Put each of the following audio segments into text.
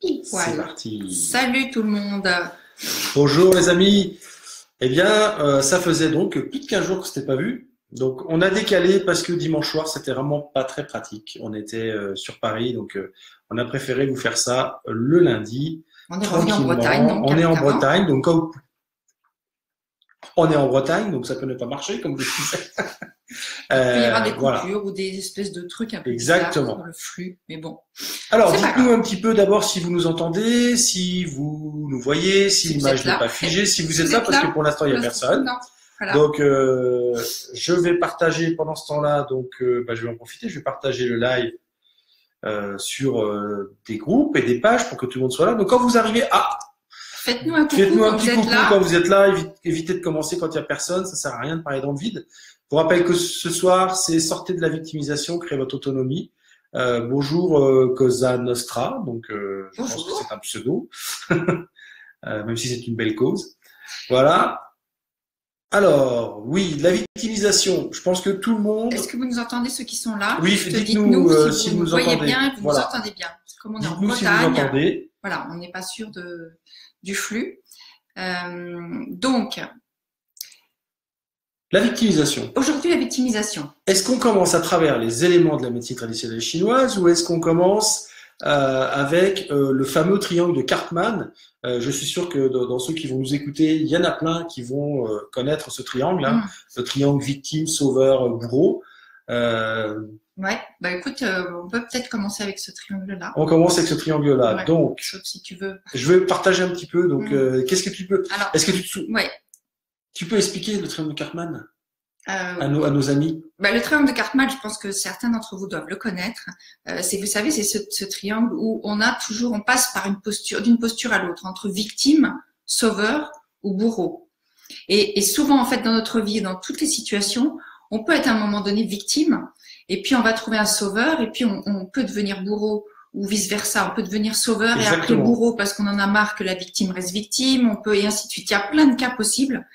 C'est Voilà. parti. Salut tout le monde. Bonjour les amis. Eh bien, ça faisait donc plus de 15 jours que c'était pas vu. Donc, on a décalé parce que dimanche soir, c'était vraiment pas très pratique. On était sur Paris, donc on a préféré vous faire ça le lundi, On est revenu en tranquillement. Bretagne, donc On est avec en avant. Bretagne, donc on est en Bretagne, donc ça peut ne pas marcher, comme je disais. Il peut y avoir des Voilà. coupures ou des espèces de trucs un peu Exactement. bizarres dans le flux, mais bon. Alors, C'est pas dites-nous grave. un petit peu d'abord si vous nous entendez, si vous nous voyez, si Si vous l'image êtes n'est là. pas figée, si vous êtes Vous là, êtes parce là que pour l'instant, il n'y a personne. Non. Voilà. Donc, je vais partager pendant ce temps-là, donc je vais en profiter, je vais partager le live sur des groupes et des pages pour que tout le monde soit là. Donc, quand vous arrivez, Faites-nous un coucou faites-nous un quand petit vous êtes coucou là. quand vous êtes là, évitez de commencer quand il n'y a personne, ça sert à rien de parler dans le vide. Je vous rappelle que ce soir, c'est sortez de la victimisation, créez votre autonomie. Bonjour Cosa Nostra, donc je pense que Bonjour. c'est un pseudo, même si c'est une belle cause. Voilà. Alors, oui, la victimisation, je pense que tout le monde... Est-ce que vous nous entendez ceux qui sont là? Oui, Juste dites-nous si vous nous nous voyez entendez. bien et que vous Voilà. nous entendez bien. Parce que comme on est en Dites-nous si vous Bretagne, entendez. voilà, on n'est pas sûr du flux. Donc, La victimisation. aujourd'hui, la victimisation. Est-ce qu'on commence à travers les éléments de la médecine traditionnelle chinoise ou est-ce qu'on commence avec le fameux triangle de Cartman? Je suis sûr que dans ceux qui vont nous écouter, il y en a plein qui vont connaître ce triangle, hein, le triangle victime, sauveur, bourreau. Ouais, bah écoute, on peut peut-être commencer avec ce triangle-là. On commence avec ce triangle-là. Ouais. Donc, Sauf si tu veux. je vais partager un petit peu. Donc, qu'est-ce que tu peux... Alors, Est-ce que tu ouais. Tu peux expliquer le triangle de Cartman à Oui. nos amis? Bah, le triangle de Cartman, je pense que certains d'entre vous doivent le connaître. C'est, vous savez, c'est ce triangle où on passe par d'une posture à l'autre, entre victime, sauveur ou bourreau. Et souvent, en fait, dans notre vie et dans toutes les situations, on peut être à un moment donné victime, et puis on va trouver un sauveur, et puis on peut devenir bourreau, ou vice versa. On peut devenir sauveur et après bourreau parce qu'on en a marre que la victime reste victime. On peut, et ainsi de suite. Il y a plein de cas possibles.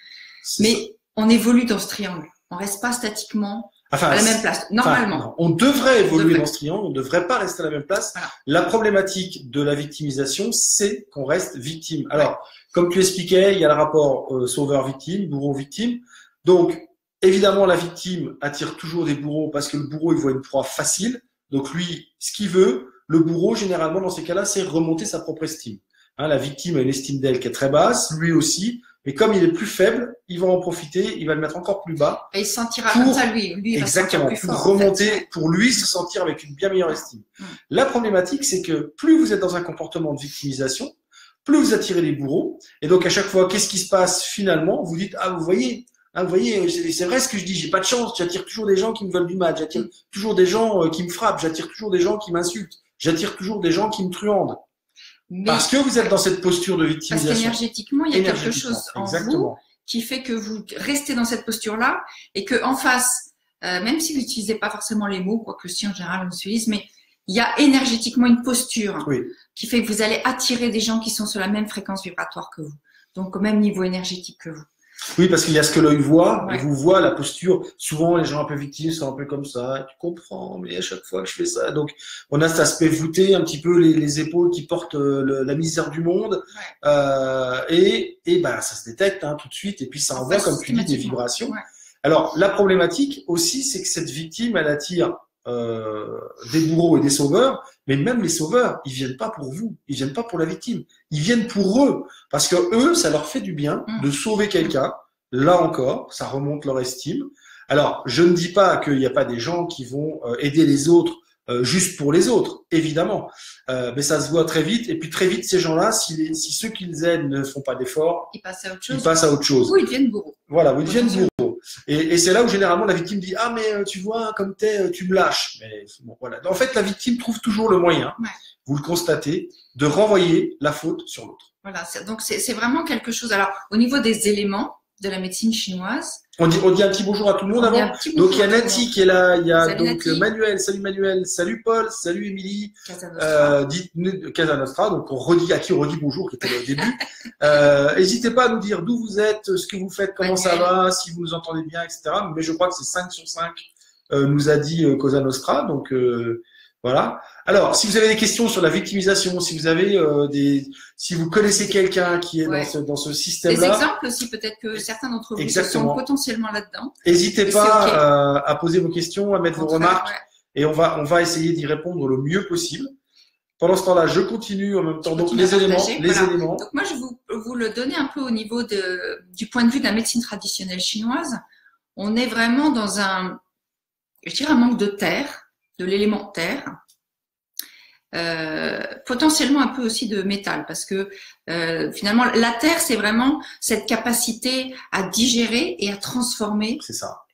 Mais on évolue dans ce triangle. On reste pas statiquement à la même place. Normalement. On devrait évoluer dans ce triangle. On ne devrait pas rester à la même place. Voilà. La problématique de la victimisation, c'est qu'on reste victime. Alors, comme tu expliquais, il y a le rapport sauveur-victime, bourreau-victime. Donc, évidemment, la victime attire toujours des bourreaux parce que le bourreau, il voit une proie facile. Donc, lui, ce qu'il veut, le bourreau, généralement, dans ces cas-là, c'est remonter sa propre estime. Hein, la victime a une estime d'elle qui est très basse, lui aussi. Mais comme il est plus faible, il va en profiter, il va le mettre encore plus bas. Et il se sentira comme ça, lui il va se sentir plus fort. Pour remonter, en fait. Pour lui se sentir avec une bien meilleure estime. La problématique, c'est que plus vous êtes dans un comportement de victimisation, plus vous attirez les bourreaux. Et donc, à chaque fois, qu'est-ce qui se passe finalement? Vous dites, vous voyez, c'est vrai ce que je dis, j'ai pas de chance, j'attire toujours des gens qui me veulent du mal, j'attire toujours des gens qui me frappent, j'attire toujours des gens qui m'insultent, j'attire toujours des gens qui me truandent. Mais parce que vous êtes dans cette posture de victimisation. Parce qu'énergétiquement, il y a quelque chose en vous qui fait que vous restez dans cette posture-là et que en face, même si vous n'utilisez pas forcément les mots, quoique si en général on utilise, mais il y a énergétiquement une posture qui fait que vous allez attirer des gens qui sont sur la même fréquence vibratoire que vous, donc au même niveau énergétique que vous. Oui, parce qu'il y a ce que l'œil voit, et vous voit la posture. Souvent, les gens un peu victimes sont un peu comme ça. Tu comprends, mais à chaque fois que je fais ça, donc on a cet aspect voûté, un petit peu les épaules qui portent la misère du monde, et ça se détecte tout de suite, et puis ça envoie, comme tu dis, des vibrations. Alors, la problématique aussi, c'est que cette victime, elle attire des bourreaux et des sauveurs, mais même les sauveurs, ils viennent pas pour vous, ils viennent pas pour la victime, ils viennent pour eux, parce que eux, ça leur fait du bien de sauver quelqu'un. Là encore, ça remonte leur estime. Alors, je ne dis pas qu'il n'y a pas des gens qui vont aider les autres juste pour les autres, évidemment, mais ça se voit très vite. Et puis très vite, ces gens-là, si ceux qu'ils aident ne font pas d'efforts, ils passent à autre chose. Ou ils deviennent bourreaux. Voilà, ou ils deviennent bourreaux. Et c'est là où généralement la victime dit mais tu vois comme tu me lâches. Mais bon, voilà. En fait, la victime trouve toujours le moyen, vous le constatez, de renvoyer la faute sur l'autre. Voilà, donc c'est vraiment quelque chose. Alors, au niveau des éléments de la médecine chinoise, on dit un petit bonjour à tout le monde avant. Donc il y a Nati qui est là, il y a donc Manuel, salut Paul, salut Émilie, Casa Nostra, donc à qui on redit bonjour, qui était là au début. N'hésitez pas à nous dire d'où vous êtes, ce que vous faites, comment ça va, si vous nous entendez bien, etc. Mais je crois que c'est 5 sur 5 nous a dit Cosa Nostra, donc Voilà. Alors, si vous avez des questions sur la victimisation, si vous avez si vous connaissez quelqu'un qui est dans ce système-là. Des exemples aussi, peut-être que certains d'entre vous sont potentiellement là-dedans. N'hésitez pas à poser vos questions, à mettre vos remarques, et on va essayer d'y répondre le mieux possible. Pendant ce temps-là, je continue en même temps. Donc, les éléments. Donc, moi, je vais vous le donner un peu au niveau du point de vue de la médecine traditionnelle chinoise. On est vraiment dans un manque de terre, de l'élément terre, potentiellement un peu aussi de métal, parce que finalement la terre, c'est vraiment cette capacité à digérer et à transformer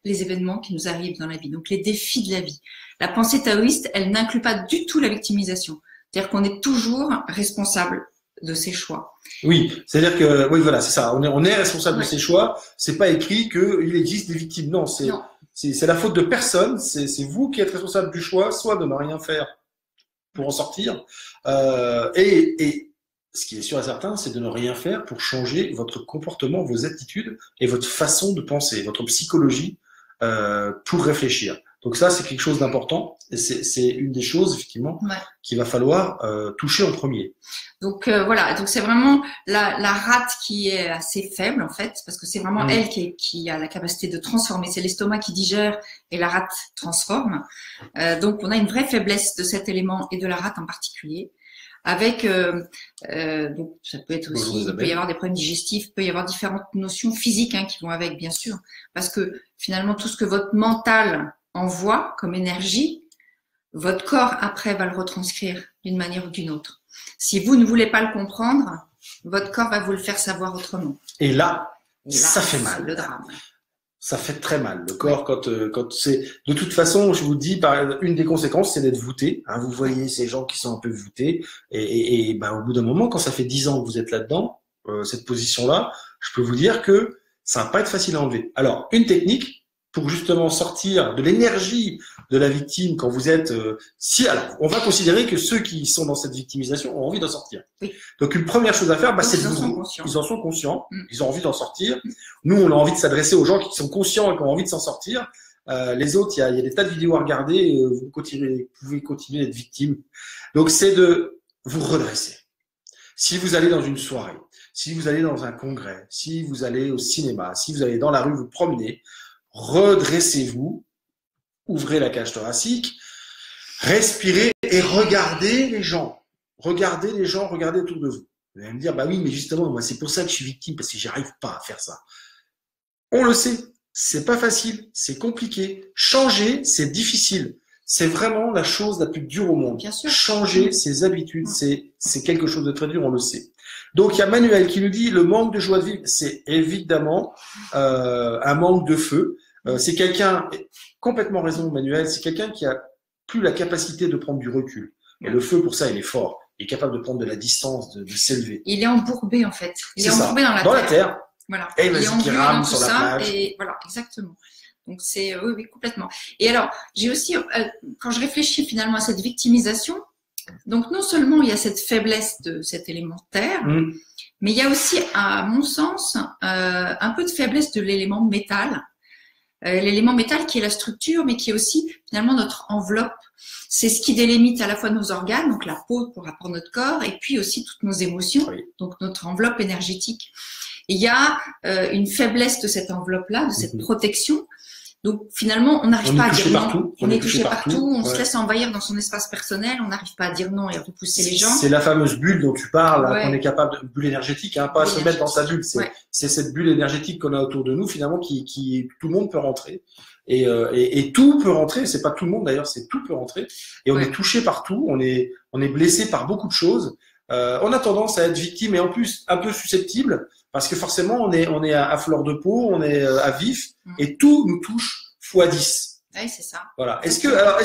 les événements qui nous arrivent dans la vie, donc les défis de la vie. La pensée taoïste, elle n'inclut pas du tout la victimisation, c'est-à-dire qu'on est toujours responsable de ses choix. Oui, c'est-à-dire que voilà, c'est ça, on est responsable de ses choix. C'est pas écrit qu'il existe des victimes, non, c'est la faute de personne, c'est vous qui êtes responsable du choix, soit de ne rien faire pour en sortir, et ce qui est sûr et certain, c'est de ne rien faire pour changer votre comportement, vos attitudes et votre façon de penser, votre psychologie pour réfléchir. Donc ça, c'est quelque chose d'important, et c'est une des choses effectivement qu'il va falloir toucher en premier. Donc voilà, donc c'est vraiment la rate qui est assez faible en fait, parce que c'est vraiment elle qui a la capacité de transformer. C'est l'estomac qui digère et la rate transforme. Donc on a une vraie faiblesse de cet élément et de la rate en particulier. Avec donc ça peut être aussi, il peut y avoir des problèmes digestifs, il peut y avoir différentes notions physiques qui vont avec, bien sûr, parce que finalement tout ce que votre mental envoie comme énergie, votre corps après va le retranscrire d'une manière ou d'une autre. Si vous ne voulez pas le comprendre, votre corps va vous le faire savoir autrement. Et là ça fait mal. Le drame. Ça fait très mal. Le corps, quand c'est, de toute façon, je vous dis, une des conséquences, c'est d'être voûté. Vous voyez ces gens qui sont un peu voûtés, et au bout d'un moment, quand ça fait 10 ans que vous êtes là-dedans, cette position-là, je peux vous dire que ça va pas être facile à enlever. Alors, une technique pour justement sortir de l'énergie de la victime quand vous êtes alors on va considérer que ceux qui sont dans cette victimisation ont envie d'en sortir. Oui. Donc une première chose à faire, c'est ils en sont conscients, ils ont envie d'en sortir. Nous, on a envie de s'adresser aux gens qui sont conscients et qui ont envie de s'en sortir. Les autres, il y a des tas de vidéos à regarder, vous pouvez continuer d'être victime. Donc c'est de vous redresser. Si vous allez dans une soirée, si vous allez dans un congrès, si vous allez au cinéma, si vous allez dans la rue vous promener, redressez-vous, ouvrez la cage thoracique, respirez et regardez les gens. Regardez les gens, regardez autour de vous. Vous allez me dire, oui, mais justement, moi, c'est pour ça que je suis victime, parce que j'arrive pas à faire ça. On le sait, c'est pas facile, c'est compliqué. Changer, c'est difficile. C'est vraiment la chose la plus dure au monde. Bien sûr. Changer ses habitudes, c'est quelque chose de très dur, on le sait. Donc, il y a Manuel qui nous dit, le manque de joie de vivre, c'est évidemment un manque de feu. C'est quelqu'un, complètement raison Manuel, c'est quelqu'un qui a plus la capacité de prendre du recul. Et le feu, pour ça, il est fort. Il est capable de prendre de la distance, de s'élever. Il est embourbé, en fait. Il est embourbé dans la terre. Voilà. Et il est embourbé dans tout ça. Et voilà, exactement. Donc c'est oui, complètement. Et alors, j'ai aussi, quand je réfléchis finalement à cette victimisation, donc non seulement il y a cette faiblesse de cet élément terre, mais il y a aussi, à mon sens, un peu de faiblesse de l'élément métal. L'élément métal qui est la structure, mais qui est aussi finalement notre enveloppe. C'est ce qui délimite à la fois nos organes, donc la peau pour rapport à notre corps, et puis aussi toutes nos émotions, donc notre enveloppe énergétique. Et il y a une faiblesse de cette enveloppe-là, de cette protection. Donc finalement, on n'arrive pas à dire non. On est touché partout, on se laisse envahir dans son espace personnel, on n'arrive pas à dire non et à repousser les gens. C'est la fameuse bulle dont tu parles, qu'on est capable de bulle énergétique, pas se mettre dans sa bulle. C'est cette bulle énergétique qu'on a autour de nous, finalement, qui tout le monde peut rentrer. Et tout peut rentrer, c'est pas tout le monde d'ailleurs, c'est tout peut rentrer. Et on est touché partout, on est blessé par beaucoup de choses. On a tendance à être victime et en plus un peu susceptible. Parce que forcément, on est à fleur de peau, on est à vif, et tout nous touche x10. Oui, c'est ça. Voilà. Est-ce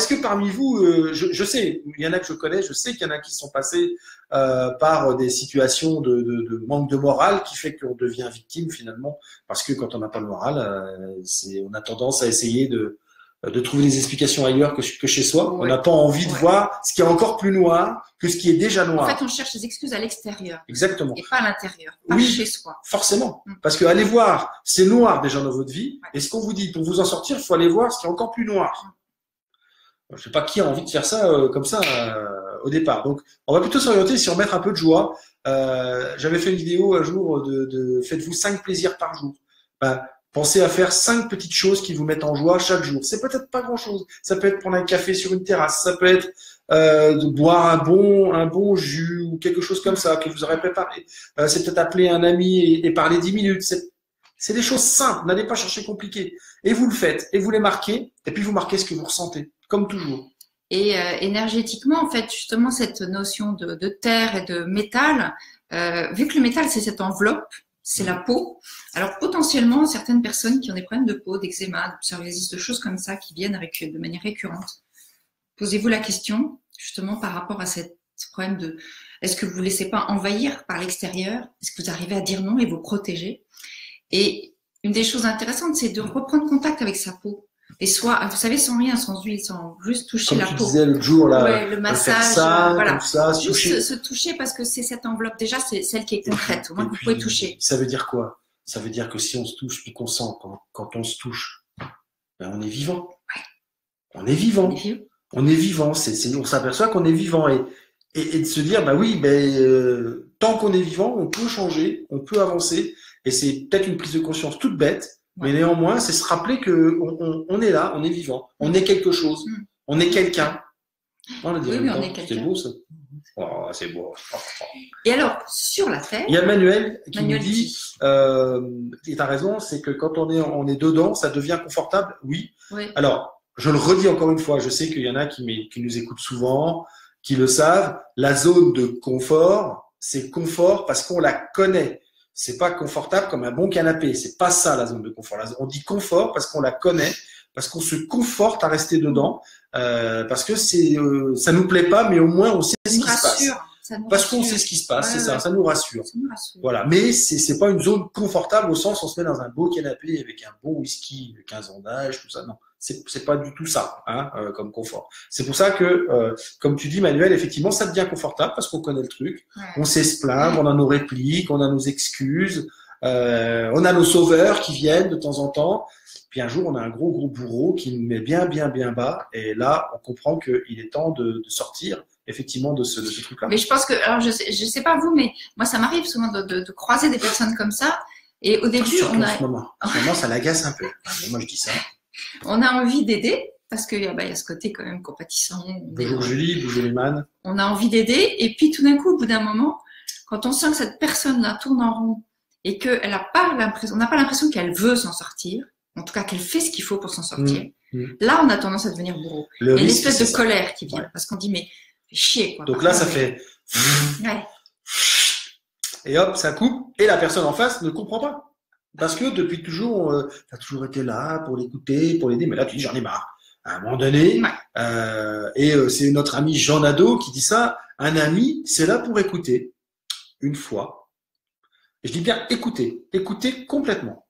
que parmi vous, je sais, il y en a que je connais, je sais qu'il y en a qui sont passés par des situations de manque de morale qui fait qu'on devient victime finalement, parce que quand on n'a pas de morale, on a tendance à essayer de trouver des explications ailleurs que chez soi. On n'a pas envie de voir ce qui est encore plus noir que ce qui est déjà noir. En fait, on cherche des excuses à l'extérieur. Exactement. Et pas à l'intérieur, pas chez soi. Forcément. Parce que allez voir, c'est noir déjà dans votre vie. Et ce qu'on vous dit, pour vous en sortir, il faut aller voir ce qui est encore plus noir. Je sais pas qui a envie de faire ça comme ça au départ. Donc, on va plutôt s'orienter sur mettre un peu de joie. J'avais fait une vidéo un jour de faites-vous 5 plaisirs par jour. Ben, pensez à faire 5 petites choses qui vous mettent en joie chaque jour. C'est peut-être pas grand-chose. Ça peut être prendre un café sur une terrasse. Ça peut être de boire un bon jus ou quelque chose comme ça que vous aurez préparé. C'est peut-être appeler un ami et parler 10 minutes. C'est des choses simples. N'allez pas chercher compliqué. Et vous le faites. Et vous les marquez. Et puis vous marquez ce que vous ressentez. Comme toujours. Et énergétiquement, en fait, justement, cette notion de terre et de métal, vu que le métal, c'est cette enveloppe, c'est la peau. Alors, potentiellement, certaines personnes qui ont des problèmes de peau, d'eczéma, de psoriasis, de choses comme ça, qui viennent de manière récurrente, posez-vous la question, justement, par rapport à ce problème de est-ce que vous vous laissez pas envahir par l'extérieur? Est-ce que vous arrivez à dire non et vous protéger? Et une des choses intéressantes, c'est de reprendre contact avec sa peau. Et soit, vous savez, sans rien, sans huile, sans juste toucher comme la tu peau. Disais le jour, là, ouais, le massage, faire ça, voilà. comme ça, juste toucher. se toucher parce que c'est cette enveloppe, déjà, c'est celle qui est concrète. Au moins, vous pouvez toucher. Ça veut dire quoi? Ça veut dire que si on se touche puis qu'on sent quand on se touche, ben on est vivant. Ouais. On est vivant. On est vivant. On s'aperçoit qu'on est vivant et de se dire, bah oui, tant qu'on est vivant, on peut changer, on peut avancer. Et c'est peut-être une prise de conscience toute bête. Mais néanmoins, c'est se rappeler que on est là, on est vivant, on est quelque chose, on est quelqu'un. On on est quelqu'un. C'est beau ça. Oh, c'est beau. Et alors, sur la Terre, il y a Manuel qui nous dit, et tu as raison, c'est que quand on est dedans, ça devient confortable. Oui. Alors, je le redis encore une fois, je sais qu'il y en a qui nous écoutent souvent, qui le savent. La zone de confort, c'est confort parce qu'on la connaît. C'est pas confortable comme un bon canapé. C'est pas ça la zone de confort. On dit confort parce qu'on la connaît, parce qu'on se conforte à rester dedans, parce que ça nous plaît pas, mais au moins on sait ce qui se passe. Parce qu'on sait ce qui se passe, c'est ça. Ça nous rassure. Voilà. Mais c'est pas une zone confortable au sens où on se met dans un beau canapé avec un bon whisky de 15 ans d'âge, tout ça. Non. C'est pas du tout ça, comme confort. C'est pour ça que, comme tu dis, Manuel, effectivement, ça devient confortable parce qu'on connaît le truc. On sait se plaindre, on a nos répliques, on a nos excuses, on a nos sauveurs qui viennent de temps en temps. Puis un jour, on a un gros bourreau qui nous met bien bas. Et là, on comprend qu'il est temps de sortir, effectivement, de ce truc-là. Mais je pense que, alors, je sais pas vous, mais moi, ça m'arrive souvent de croiser des personnes comme ça. Et au début, en ce moment, ça l'agace un peu. Mais moi, je dis ça. On a envie d'aider parce qu'il y a ce côté quand même compatissant. Bonjour Julie, bonjour Iman. On a envie d'aider et puis tout d'un coup, au bout d'un moment, quand on sent que cette personne-là tourne en rond et qu'on n'a pas l'impression qu'elle veut s'en sortir, en tout cas qu'elle fait ce qu'il faut pour s'en sortir, là on a tendance à devenir bourreau. Il y a une espèce de colère qui vient parce qu'on dit mais fais chier quoi. Donc là ça fait et hop ça coupe et la personne en face ne comprend pas. Parce que depuis toujours, tu as toujours été là pour l'écouter, pour l'aider, mais là tu dis j'en ai marre. À un moment donné, c'est notre ami Jean Nadeau qui dit ça, un ami, c'est là pour écouter, une fois. Et je dis bien écouter complètement.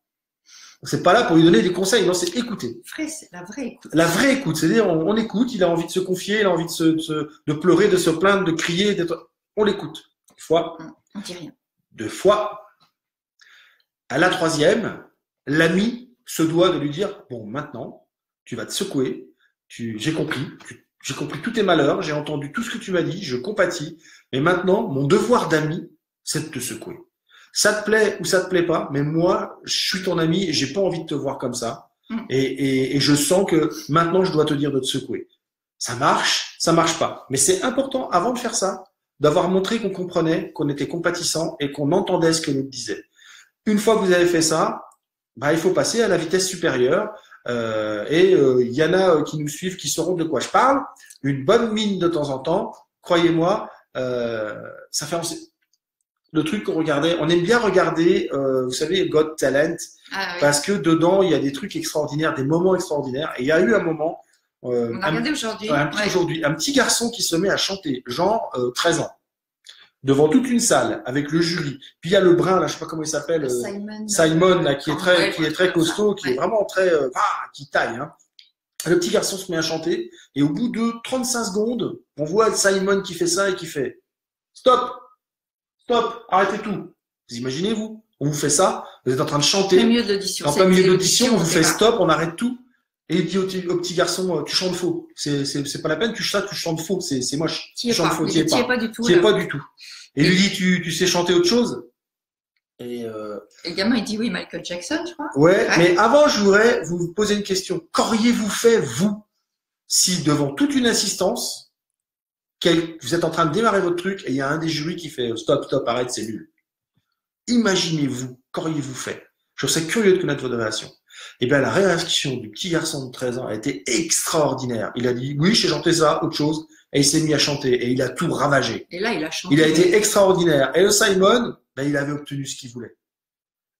C'est pas là pour lui donner des conseils, non, c'est écouter. C'est la vraie écoute. La vraie écoute, c'est-à-dire on écoute, il a envie de se confier, il a envie de pleurer, de se plaindre, de crier, on l'écoute. Une fois. On dit rien. 2 fois. À la 3e, l'ami se doit de lui dire bon, maintenant, tu vas te secouer. J'ai compris tous tes malheurs, j'ai entendu tout ce que tu m'as dit, je compatis. Mais maintenant, mon devoir d'ami, c'est de te secouer. Ça te plaît ou ça te plaît pas, mais moi, je suis ton ami et j'ai pas envie de te voir comme ça. Et je sens que maintenant, je dois te dire de te secouer. Ça marche pas. Mais c'est important, avant de faire ça, d'avoir montré qu'on comprenait, qu'on était compatissant et qu'on entendait ce que l'autre disait. Une fois que vous avez fait ça, il faut passer à la vitesse supérieure. Il y en a qui nous suivent, qui sauront de quoi je parle. Une bonne mine de temps en temps, croyez-moi, ça fait le truc qu'on regardait. On aime bien regarder, vous savez, Got Talent, parce que dedans il y a des trucs extraordinaires, des moments extraordinaires. Et il y a eu un moment, on a regardé aujourd'hui, un petit garçon qui se met à chanter, genre 13 ans. Devant toute une salle avec le jury. Puis il y a le brun là, je sais pas comment il s'appelle, Simon là, qui est très costaud, qui est vraiment très qui taille. Hein. Le petit garçon se met à chanter et au bout de 35 secondes, on voit Simon qui fait ça et qui fait stop, arrêtez tout. Vous imaginez vous, on vous fait ça, vous êtes en train de chanter, en plein milieu d'audition, on vous fait stop, on arrête tout Et il dit au petit garçon, tu chantes faux. C'est pas la peine, tu chantes faux, c'est moche. Tu y es chantes pas. faux, Tu y es pas du tout. Tu y es pas du tout. Et il lui dit, tu sais chanter autre chose? Et le gamin, il dit oui, Michael Jackson, je crois. Ouais, mais avant, je voudrais vous poser une question. Qu'auriez-vous fait, vous, si devant toute une assistance, vous êtes en train de démarrer votre truc et il y a un des jurys qui fait stop, arrête, c'est nul. Imaginez-vous, qu'auriez-vous fait? Je serais curieux de connaître votre réaction. Eh bien, la réaction du petit garçon de 13 ans a été extraordinaire. Il a dit, oui, j'ai chanté ça, autre chose, et il s'est mis à chanter, et il a tout ravagé. Et là, il a chanté. Il a été extraordinaire. Et le Simon, ben, il avait obtenu ce qu'il voulait.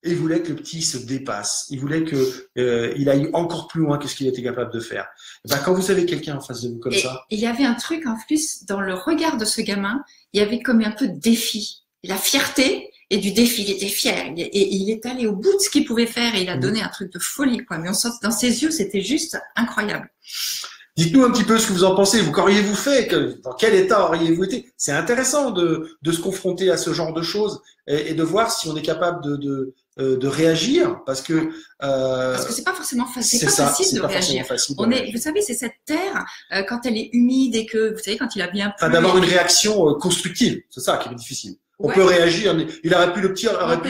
Et il voulait que le petit se dépasse. Il voulait que il aille encore plus loin que ce qu'il était capable de faire. Et ben, quand vous avez quelqu'un en face de vous comme ça. Il y avait un truc en plus dans le regard de ce gamin. Il y avait comme un peu de défi, la fierté et du défi. Il était fier et il est allé au bout de ce qu'il pouvait faire et il a donné un truc de folie, quoi. Mais on sent dans ses yeux, c'était juste incroyable. Dites-nous un petit peu ce que vous en pensez. Vous qu'auriez-vous fait? Dans quel état auriez-vous été? C'est intéressant de se confronter à ce genre de choses et de voir si on est capable de réagir, parce que c'est pas forcément facile. C'est pas facile de réagir. Vous savez, c'est cette terre quand elle est humide et que vous savez quand il a bien plu. Enfin, d'avoir une réaction constructive, c'est ça qui est difficile. On peut réagir. Il aurait pu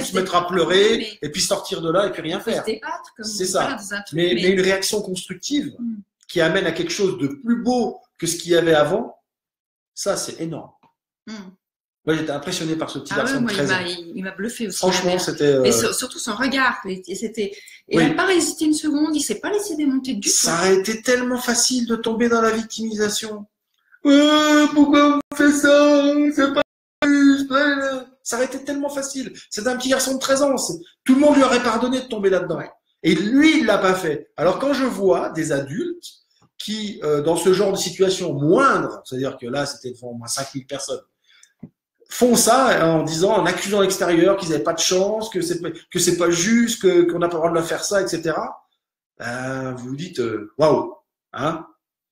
se mettre à pleurer et puis sortir de là et puis rien faire. C'est ça. Mais une réaction constructive qui amène à quelque chose de plus beau que ce qu'il y avait avant, ça c'est énorme. Moi, j'étais impressionné par ce petit garçon de 13 ans. Il m'a bluffé aussi. Franchement, c'était. Et surtout son regard. Il n'a pas hésité une seconde. Il s'est pas laissé démonter du tout. Ça aurait été tellement facile de tomber dans la victimisation. Pourquoi on fait ça? C'est pas juste. Ça aurait été tellement facile. C'est un petit garçon de 13 ans. Tout le monde lui aurait pardonné de tomber là-dedans. Et lui, il l'a pas fait. Alors quand je vois des adultes qui, dans ce genre de situation moindre, c'est-à-dire que là, c'était devant au moins 5000 personnes, font ça en disant, en accusant l'extérieur qu'ils n'avaient pas de chance, que c'est pas juste, qu'on n'a pas le droit de faire ça, etc. Vous vous dites, waouh, hein?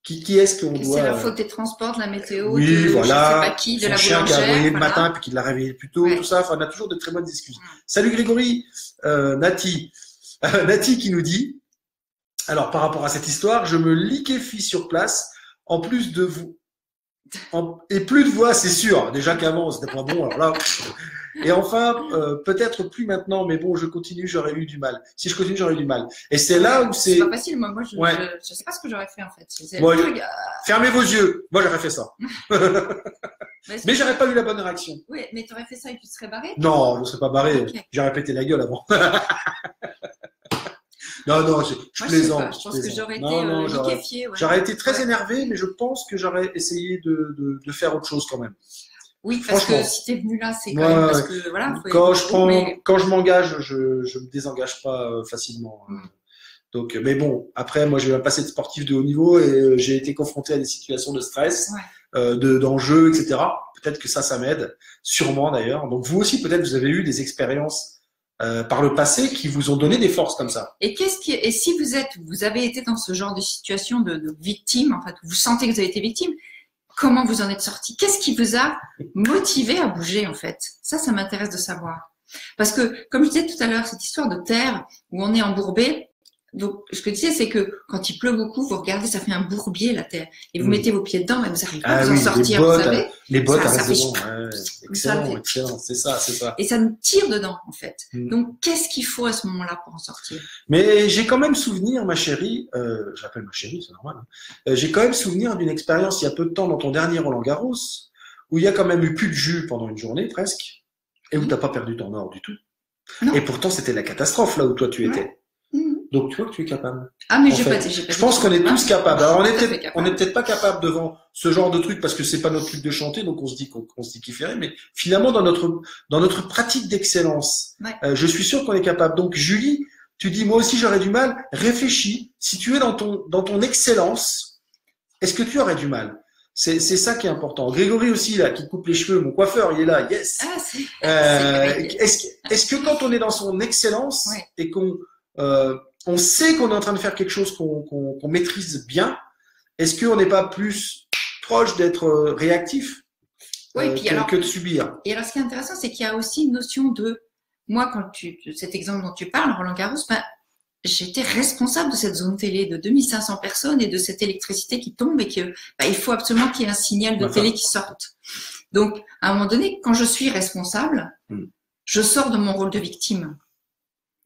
Qui est-ce qu'on doit? C'est la faute des transports, de la météo, oui, voilà, je sais pas qui, de la chien qui a aboyé le matin puis qui l'a réveillé plus tôt, Ouais. tout ça. Enfin, on a toujours de très bonnes excuses. Salut Grégory, Nati qui nous dit, alors par rapport à cette histoire, je me liquéfie sur place, en plus de vous. Et plus de voix, c'est sûr. Déjà qu'avant, c'était pas bon. Alors là, et enfin, peut-être plus maintenant, mais bon, je continue, j'aurais eu du mal. Si je continue, j'aurais eu du mal. Et c'est là où c'est. C'est pas facile. Moi, je sais pas ce que j'aurais fait en fait. Fermez vos yeux. Moi, j'aurais fait ça. Mais j'aurais pas eu la bonne réaction. Oui, mais tu aurais fait ça et tu te serais barré? Non, je ne serais pas barré. Okay. J'aurais pété la gueule avant. Non, je plaisante. Je pense que j'aurais été liquéfié. J'aurais été très énervé, mais je pense que j'aurais essayé de faire autre chose quand même. Oui, parce que si tu es venu là, c'est quand même parce que voilà. Quand je m'engage, je me désengage pas facilement. Donc, mais bon, après, moi, j'ai eu un passé de sportif de haut niveau et j'ai été confronté à des situations de stress, d'enjeux, etc. Peut-être que ça m'aide, sûrement d'ailleurs. Donc, vous aussi, peut-être, vous avez eu des expériences par le passé qui vous ont donné des forces comme ça. Et si vous avez été dans ce genre de situation de victime, en fait, vous sentez que vous avez été victime, comment vous en êtes sorti? Qu'est-ce qui vous a motivé à bouger, en fait? Ça m'intéresse de savoir. Parce que, comme je disais tout à l'heure, cette histoire de terre où on est embourbé, donc, ce que je disais, c'est que quand il pleut beaucoup, vous regardez, ça fait un bourbier, la terre. Et vous mettez vos pieds dedans, mais vous n'arrivez pas à vous en sortir, vous savez. Les bottes, ça fait excellent, c'est ça. Et ça nous tire dedans, en fait. Donc, qu'est-ce qu'il faut à ce moment-là pour en sortir? Mais j'ai quand même souvenir, ma chérie, j'appelle ma chérie, c'est normal, hein. J'ai quand même souvenir d'une expérience il y a peu de temps dans ton dernier Roland-Garros, où il y a quand même eu plus de jus pendant une journée, presque, et où t'as pas perdu ton or du tout. Non. Et pourtant, c'était la catastrophe, là où toi tu étais. Donc, tu vois que tu es capable. Ah, mais je pense qu'on est tous capables. Alors, on est peut-être pas capable devant ce genre de truc parce que c'est pas notre truc de chanter, donc on se dit qu'il ferait, mais finalement, dans notre pratique d'excellence, je suis sûr qu'on est capable. Donc, Julie, tu dis, moi aussi, j'aurais du mal. Réfléchis. Si tu es dans ton excellence, est-ce que tu aurais du mal? C'est ça qui est important. Grégory aussi, là, qui coupe les cheveux, mon coiffeur, il est là. Yes. Est-ce que quand on est dans son excellence et on sait qu'on est en train de faire quelque chose qu'on maîtrise bien, est-ce qu'on n'est pas plus proche d'être réactif que de subir? Et alors, ce qui est intéressant, c'est qu'il y a aussi une notion de, moi, cet exemple dont tu parles, Roland Garros, j'étais responsable de cette zone télé de 2500 personnes et de cette électricité qui tombe et que il faut absolument qu'il y ait un signal de télé qui sorte. Donc, à un moment donné, quand je suis responsable, je sors de mon rôle de victime.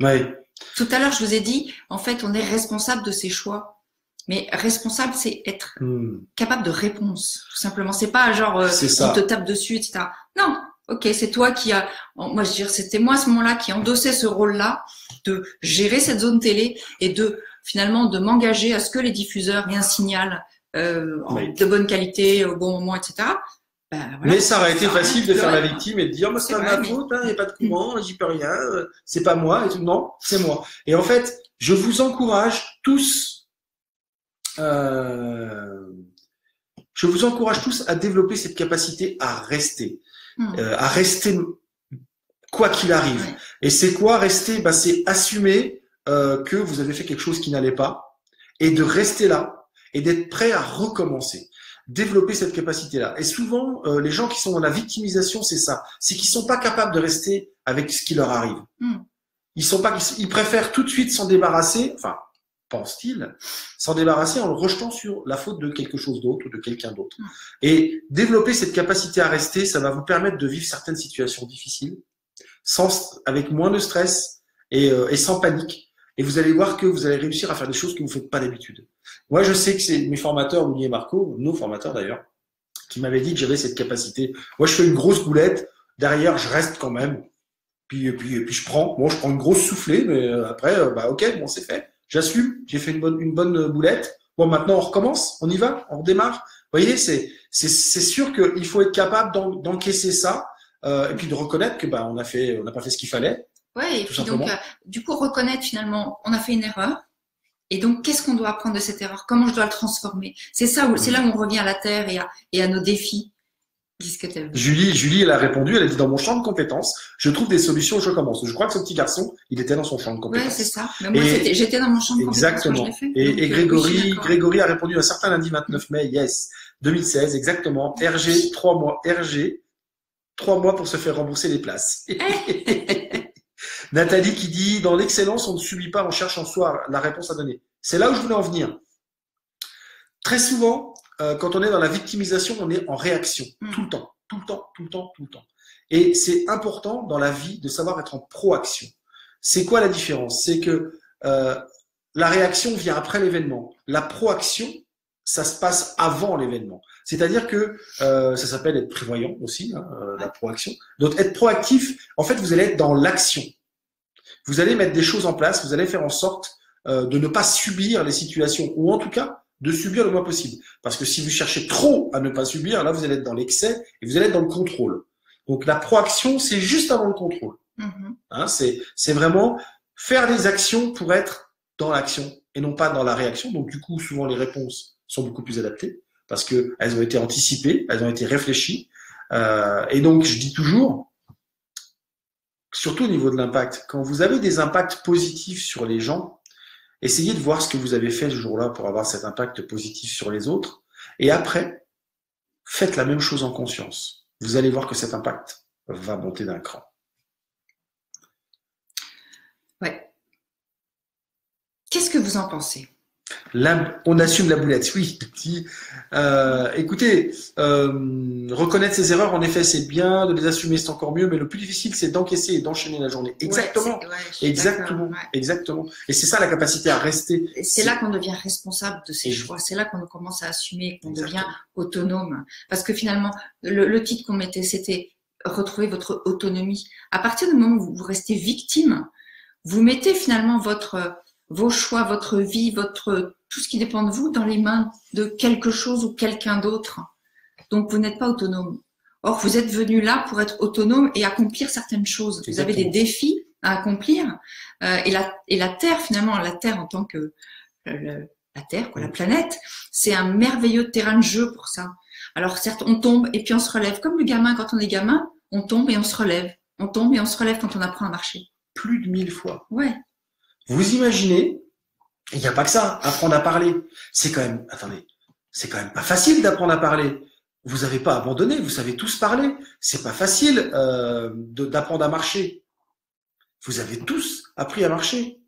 Oui. Tout à l'heure, je vous ai dit, en fait, on est responsable de ses choix. Mais responsable, c'est être capable de réponse, tout simplement. C'est pas genre on te tape dessus, etc. Non, ok, c'est toi qui a. Moi, je veux dire, c'était moi à ce moment-là qui endossais ce rôle-là de gérer cette zone télé et de finalement de m'engager à ce que les diffuseurs aient un signal de bonne qualité au bon moment, etc. Voilà, mais ça aurait été facile de faire la victime et de dire c'est pas ma faute, il n'y a pas de courant, j'y peux rien, c'est pas moi et tout. Non, c'est moi. Et en fait, je vous encourage tous. Je vous encourage tous à développer cette capacité à rester quoi qu'il arrive. Ouais. Et c'est quoi rester? C'est assumer que vous avez fait quelque chose qui n'allait pas et de rester là et d'être prêt à recommencer. Développer cette capacité-là. Et souvent, les gens qui sont dans la victimisation, c'est ça. C'est qu'ils sont pas capables de rester avec ce qui leur arrive. Ils préfèrent tout de suite s'en débarrasser, enfin, pense-t-il, s'en débarrasser en le rejetant sur la faute de quelque chose d'autre ou de quelqu'un d'autre. Et développer cette capacité à rester, ça va vous permettre de vivre certaines situations difficiles, avec moins de stress et sans panique. Et vous allez voir que vous allez réussir à faire des choses que vous ne faites pas d'habitude. Moi, je sais que c'est mes formateurs, Louis et Marco, nos formateurs d'ailleurs, qui m'avaient dit que j'avais cette capacité. Moi, je fais une grosse boulette, derrière, je reste quand même. Puis je prends une grosse soufflée, mais après, ok, bon, c'est fait. J'assume, j'ai fait une bonne boulette. Bon, maintenant, on recommence, on y va, on redémarre. Vous voyez, c'est sûr qu'il faut être capable d'encaisser ça et puis de reconnaître que on n'a pas fait ce qu'il fallait. Ouais, et puis donc, du coup, reconnaître finalement, on a fait une erreur. Et donc, qu'est-ce qu'on doit apprendre de cette erreur? Comment je dois le transformer? C'est ça, c'est là où on revient à la terre et à nos défis. Julie, elle a répondu, elle a dit dans mon champ de compétences, je trouve des solutions, je commence. Je crois que ce petit garçon, il était dans son champ de compétences. Ouais, c'est ça. Mais moi, j'étais dans mon champ de compétences. Exactement. Quand je l'ai fait. Et Grégory a répondu un certain lundi 29 mai, yes, 2016, exactement. RG, 3 mois. RG, 3 mois pour se faire rembourser les places. Nathalie qui dit, dans l'excellence, on ne subit pas, on cherche en soi la réponse à donner. C'est là où je voulais en venir. Très souvent, quand on est dans la victimisation, on est en réaction tout le temps. Et c'est important dans la vie de savoir être en proaction. C'est quoi la différence? C'est que la réaction vient après l'événement. La proaction, ça se passe avant l'événement. C'est-à-dire que ça s'appelle être prévoyant aussi, la proaction. Donc être proactif, en fait, vous allez être dans l'action. Vous allez mettre des choses en place, vous allez faire en sorte de ne pas subir les situations, ou en tout cas, de subir le moins possible. Parce que si vous cherchez trop à ne pas subir, là, vous allez être dans l'excès et vous allez être dans le contrôle. Donc, la proaction, c'est juste avant le contrôle. C'est vraiment faire des actions pour être dans l'action et non pas dans la réaction. Donc, du coup, souvent, les réponses sont beaucoup plus adaptées parce qu'elles ont été anticipées, elles ont été réfléchies. Et donc, je dis toujours, surtout au niveau de l'impact, quand vous avez des impacts positifs sur les gens, essayez de voir ce que vous avez fait ce jour-là pour avoir cet impact positif sur les autres. Et après, faites la même chose en conscience. Vous allez voir que cet impact va monter d'un cran. Ouais. Qu'est-ce que vous en pensez? On assume la boulette, oui. Écoutez, reconnaître ses erreurs, en effet, c'est bien. De les assumer, c'est encore mieux. Mais le plus difficile, c'est d'encaisser et d'enchaîner la journée. Exactement. Exactement. Et c'est ça la capacité à rester. C'est là qu'on devient responsable de ses choix. C'est là qu'on commence à assumer, qu'on devient autonome. Parce que finalement, le titre qu'on mettait, c'était retrouver votre autonomie. À partir du moment où vous restez victime, vous mettez finalement vos choix, votre vie, tout ce qui dépend de vous dans les mains de quelque chose ou quelqu'un d'autre. Donc, vous n'êtes pas autonome. Or, vous êtes venu là pour être autonome et accomplir certaines choses. Exactement. Vous avez des défis à accomplir. Et la Terre, finalement, la Terre en tant que la Terre, la planète, c'est un merveilleux terrain de jeu pour ça. Alors, certes, on tombe et puis on se relève. Comme le gamin, quand on est gamin, on tombe et on se relève. On tombe et on se relève quand on apprend à marcher. Plus de 1000 fois. Ouais. Vous imaginez, il n'y a pas que ça, apprendre à parler. C'est quand même pas facile d'apprendre à parler. Vous n'avez pas abandonné, vous savez tous parler. C'est pas facile d'apprendre à marcher. Vous avez tous appris à marcher.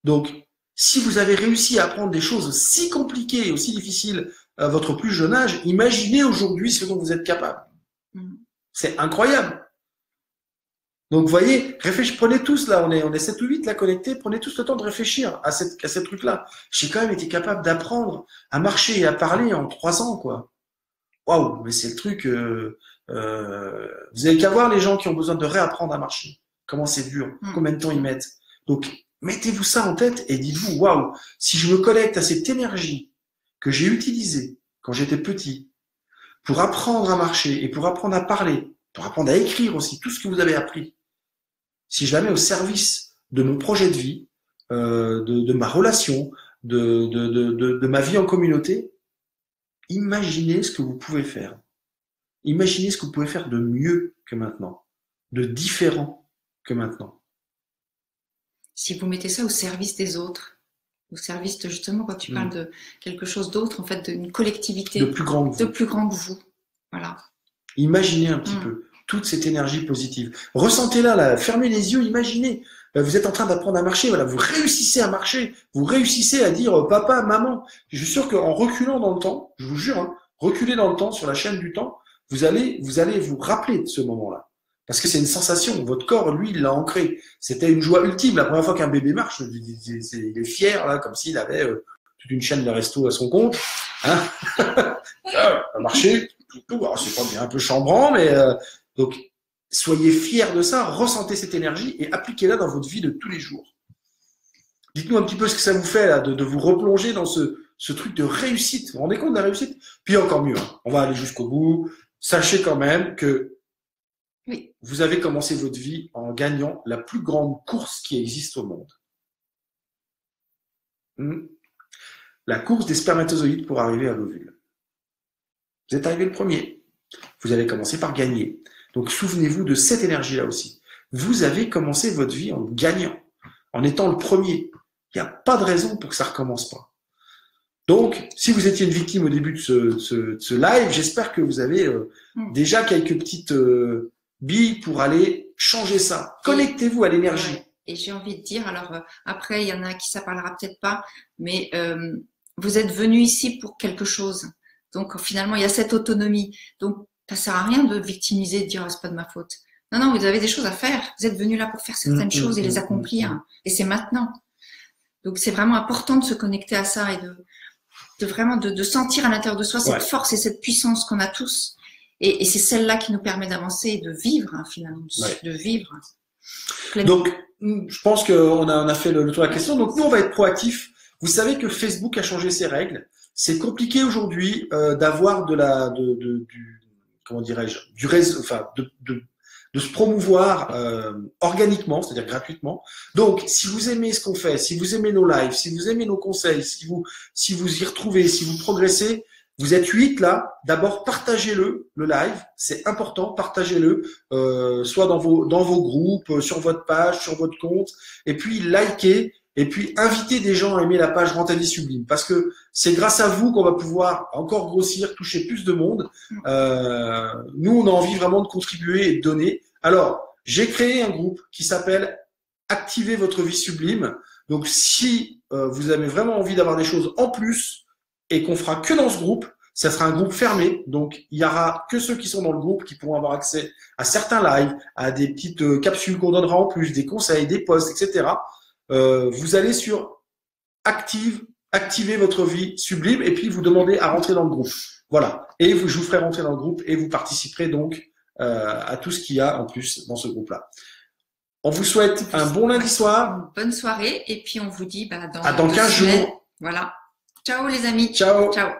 Donc, si vous avez réussi à apprendre des choses aussi compliquées et aussi difficiles à votre plus jeune âge, imaginez aujourd'hui ce dont vous êtes capable. C'est incroyable. Donc, vous voyez, prenez tous là, on est 7 ou 8 là connectés, prenez tous le temps de réfléchir à ces trucs-là. J'ai quand même été capable d'apprendre à marcher et à parler en 3 ans, quoi. Waouh, mais c'est le truc. Vous avez qu'à voir les gens qui ont besoin de réapprendre à marcher. Comment c'est dur, combien de temps ils mettent. Donc, mettez-vous ça en tête et dites-vous, waouh, si je me connecte à cette énergie que j'ai utilisée quand j'étais petit pour apprendre à marcher et pour apprendre à parler, pour apprendre à écrire aussi, tout ce que vous avez appris, si je la mets au service de mon projet de vie, de ma relation, de ma vie en communauté, imaginez ce que vous pouvez faire. Imaginez ce que vous pouvez faire de mieux que maintenant, de différent que maintenant. Si vous mettez ça au service des autres, au service de, justement, quand tu parles de quelque chose d'autre, en fait, d'une collectivité de plus grand que vous. Voilà. Imaginez un petit peu toute cette énergie positive. Ressentez-la, là, fermez les yeux, imaginez. Vous êtes en train d'apprendre à marcher, voilà, vous réussissez à marcher, vous réussissez à dire papa, maman. Je suis sûr qu'en reculant dans le temps, je vous jure, hein, reculez dans le temps sur la chaîne du temps, vous allez vous rappeler de ce moment-là. Parce que c'est une sensation. Votre corps, lui, il l'a ancré. C'était une joie ultime. La première fois qu'un bébé marche, il est fier, là, comme s'il avait toute une chaîne de resto à son compte. Hein à marcher, c'est pas bien un peu chambrant, mais donc soyez fiers de ça, ressentez cette énergie et appliquez-la dans votre vie de tous les jours. Dites-nous un petit peu ce que ça vous fait là, de vous replonger dans ce truc de réussite. Vous vous rendez compte de la réussite? Puis encore mieux, hein, on va aller jusqu'au bout. Sachez quand même que vous avez commencé votre vie en gagnant la plus grande course qui existe au monde. La course des spermatozoïdes pour arriver à l'ovule. Vous êtes arrivé le premier. Vous avez commencé par gagner. Donc souvenez-vous de cette énergie-là aussi. Vous avez commencé votre vie en gagnant, en étant le premier. Il n'y a pas de raison pour que ça ne recommence pas. Donc, si vous étiez une victime au début de ce live, j'espère que vous avez déjà quelques petites billes pour aller changer ça. Connectez-vous à l'énergie. Et j'ai envie de dire, alors après, il y en a qui ça parlera peut-être pas, mais vous êtes venu ici pour quelque chose. Donc finalement, il y a cette autonomie. Donc, ça sert à rien de victimiser, de dire c'est pas de ma faute. Non, non, vous avez des choses à faire. Vous êtes venu là pour faire certaines choses et les accomplir. Et c'est maintenant. Donc c'est vraiment important de se connecter à ça et de vraiment de sentir à l'intérieur de soi cette force et cette puissance qu'on a tous. Et c'est celle-là qui nous permet d'avancer et de vivre, hein, finalement, de vivre. Donc, je pense qu'on a fait le tour de la question. Donc, nous, on va être proactifs. Vous savez que Facebook a changé ses règles. C'est compliqué aujourd'hui d'avoir comment dirais-je, du réseau, enfin, de se promouvoir organiquement, c'est-à-dire gratuitement. Donc, si vous aimez ce qu'on fait, si vous aimez nos lives, si vous aimez nos conseils, si vous y retrouvez, si vous progressez, vous êtes 8 là. D'abord, partagez-le, le live, c'est important. Partagez-le, soit dans vos groupes, sur votre page, sur votre compte, et puis likez, et puis invitez des gens à aimer la page Rends ta vie sublime, parce que c'est grâce à vous qu'on va pouvoir encore grossir, toucher plus de monde. Nous, on a envie vraiment de contribuer et de donner. Alors, j'ai créé un groupe qui s'appelle Activez votre vie sublime. Donc, si vous avez vraiment envie d'avoir des choses en plus et qu'on fera que dans ce groupe, ça sera un groupe fermé. Donc, il y aura que ceux qui sont dans le groupe qui pourront avoir accès à certains lives, à des petites capsules qu'on donnera en plus, des conseils, des posts, etc. Vous allez sur activez votre vie sublime et puis vous demandez à rentrer dans le groupe. Voilà. Et je vous ferai rentrer dans le groupe et vous participerez donc à tout ce qu'il y a en plus dans ce groupe-là. On vous souhaite un bon lundi soir. Bonne soirée et puis on vous dit dans 15 jours. Voilà. Ciao les amis. Ciao. Ciao.